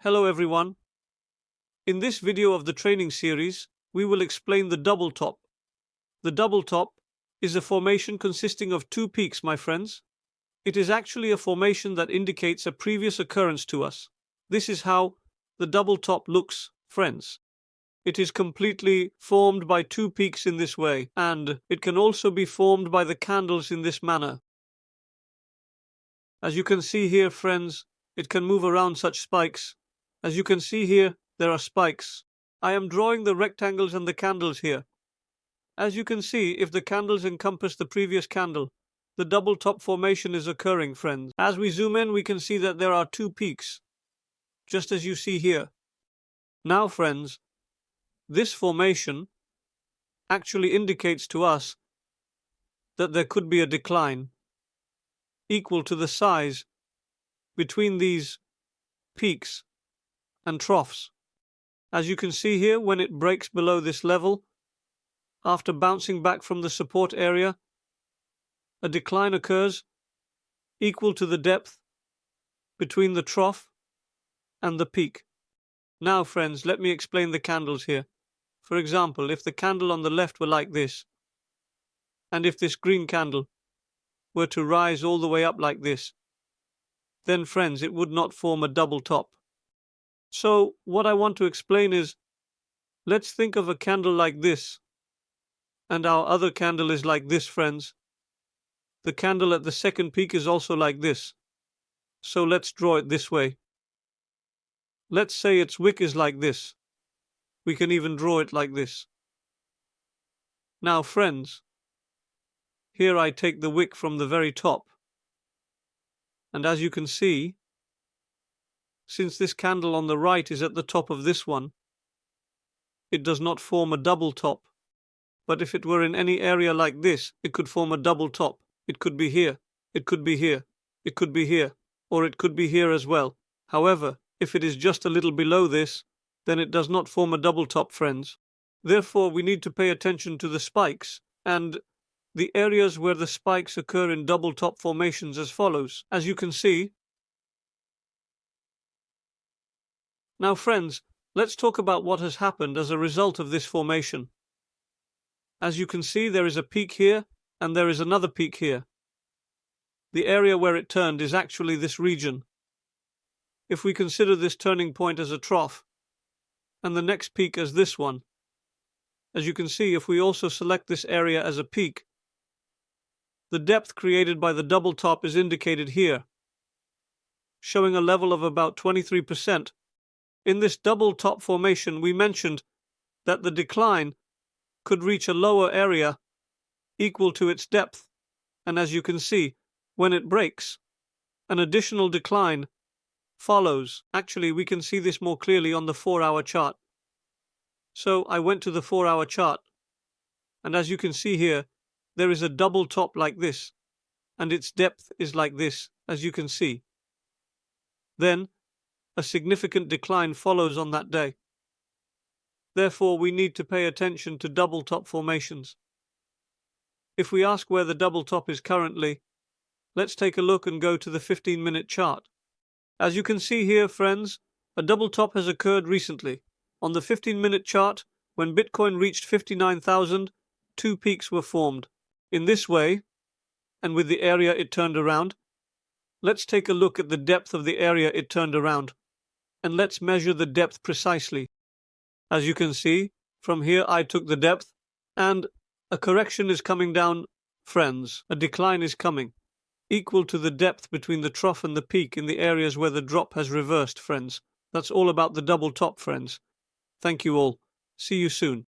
Hello everyone. In this video of the training series, we will explain the double top. The double top is a formation consisting of two peaks, my friends. It is actually a formation that indicates a previous occurrence to us. This is how the double top looks, friends. It is completely formed by two peaks in this way, and it can also be formed by the candles in this manner. As you can see here, friends, it can move around such spikes. As you can see here, there are spikes. I am drawing the rectangles and the candles here. As you can see, if the candles encompass the previous candle, the double top formation is occurring, friends. As we zoom in, we can see that there are two peaks, just as you see here. Now, friends, this formation actually indicates to us that there could be a decline equal to the size between these peaks and troughs. As you can see here, when it breaks below this level, after bouncing back from the support area, a decline occurs equal to the depth between the trough and the peak. Now, friends, let me explain the candles here. For example, if the candle on the left were like this, and if this green candle were to rise all the way up like this, then, friends, it would not form a double top. So, what I want to explain is, let's think of a candle like this, and our other candle is like this, friends. The candle at the second peak is also like this. So let's draw it this way. Let's say its wick is like this. We can even draw it like this. Now, friends, here I take the wick from the very top. And as you can see, since this candle on the right is at the top of this one, it does not form a double top. But if it were in any area like this, it could form a double top. It could be here, it could be here, it could be here, or it could be here as well. However, if it is just a little below this, then it does not form a double top, friends. Therefore, we need to pay attention to the spikes and the areas where the spikes occur in double top formations as follows. As you can see. Now, friends, let's talk about what has happened as a result of this formation. As you can see, there is a peak here, and there is another peak here. The area where it turned is actually this region. If we consider this turning point as a trough, and the next peak as this one, as you can see, if we also select this area as a peak, the depth created by the double top is indicated here, showing a level of about 23%. In this double top formation, we mentioned that the decline could reach a lower area equal to its depth, and as you can see, when it breaks, an additional decline follows. Actually, we can see this more clearly on the 4-hour chart. So I went to the 4-hour chart, and as you can see here, there is a double top like this, and its depth is like this, as you can see. Then, a significant decline follows on that day. Therefore, we need to pay attention to double top formations. If we ask where the double top is currently, let's take a look and go to the 15-minute chart. As you can see here, friends, a double top has occurred recently. On the 15-minute chart, when Bitcoin reached 59,000, two peaks were formed. In this way, and with the area it turned around, let's take a look at the depth of the area it turned around, and let's measure the depth precisely. As you can see, from here I took the depth, and a correction is coming down, friends. A decline is coming, equal to the depth between the trough and the peak in the areas where the drop has reversed, friends. That's all about the double top, friends. Thank you all. See you soon.